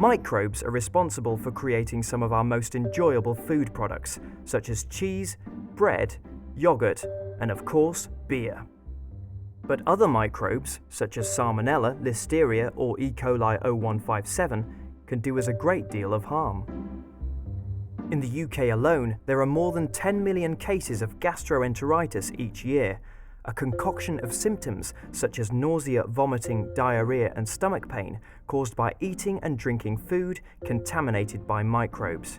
Microbes are responsible for creating some of our most enjoyable food products, such as cheese, bread, yogurt, and of course, beer. But other microbes, such as Salmonella, Listeria, or E. coli 0157, can do us a great deal of harm. In the UK alone, there are more than 10 million cases of gastroenteritis each year, a concoction of symptoms such as nausea, vomiting, diarrhea, and stomach pain caused by eating and drinking food contaminated by microbes.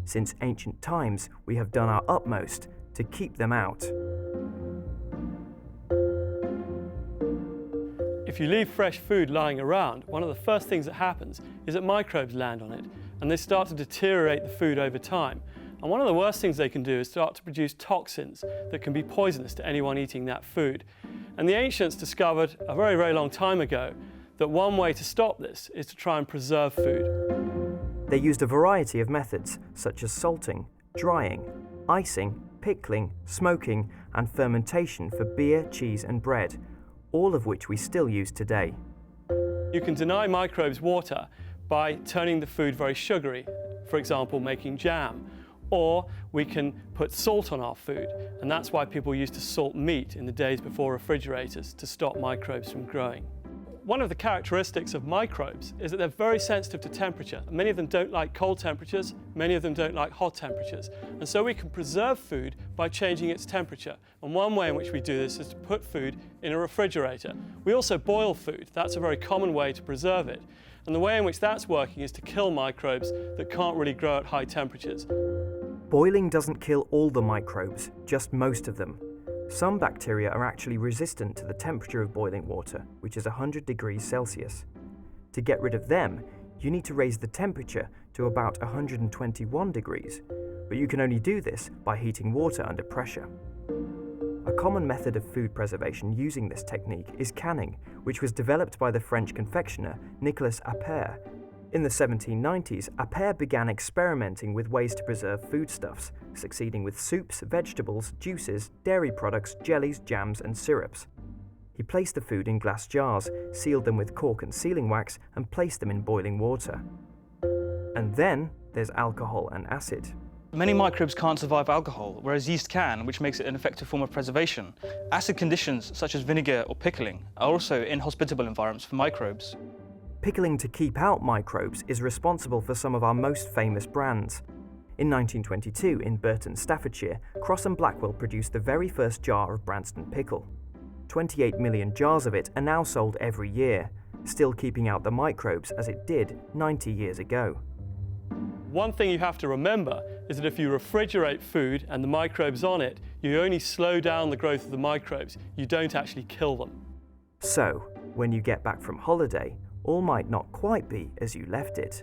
Since ancient times, we have done our utmost to keep them out. If you leave fresh food lying around, one of the first things that happens is that microbes land on it, and they start to deteriorate the food over time. And one of the worst things they can do is start to produce toxins that can be poisonous to anyone eating that food. And the ancients discovered a very, very long time ago that one way to stop this is to try and preserve food. They used a variety of methods, such as salting, drying, icing, pickling, smoking, and fermentation for beer, cheese, and bread, all of which we still use today. You can deny microbes water by turning the food very sugary, for example, making jam. Or we can put salt on our food, and that's why people used to salt meat in the days before refrigerators to stop microbes from growing. One of the characteristics of microbes is that they're very sensitive to temperature. Many of them don't like cold temperatures, many of them don't like hot temperatures. And so we can preserve food by changing its temperature. And one way in which we do this is to put food in a refrigerator. We also boil food. That's a very common way to preserve it. And the way in which that's working is to kill microbes that can't really grow at high temperatures. Boiling doesn't kill all the microbes, just most of them. Some bacteria are actually resistant to the temperature of boiling water, which is 100 degrees Celsius. To get rid of them, you need to raise the temperature to about 121 degrees, but you can only do this by heating water under pressure. A common method of food preservation using this technique is canning, which was developed by the French confectioner Nicolas Appert. In the 1790s, Appert began experimenting with ways to preserve foodstuffs, succeeding with soups, vegetables, juices, dairy products, jellies, jams, and syrups. He placed the food in glass jars, sealed them with cork and sealing wax, and placed them in boiling water. And then there's alcohol and acid. Many microbes can't survive alcohol, whereas yeast can, which makes it an effective form of preservation. Acid conditions, such as vinegar or pickling, are also inhospitable environments for microbes. Pickling to keep out microbes is responsible for some of our most famous brands. In 1922, in Burton, Staffordshire, Cross and Blackwell produced the very first jar of Branston pickle. 28 million jars of it are now sold every year, still keeping out the microbes as it did 90 years ago. One thing you have to remember is that if you refrigerate food and the microbes on it, you only slow down the growth of the microbes. You don't actually kill them. So, when you get back from holiday, all might not quite be as you left it.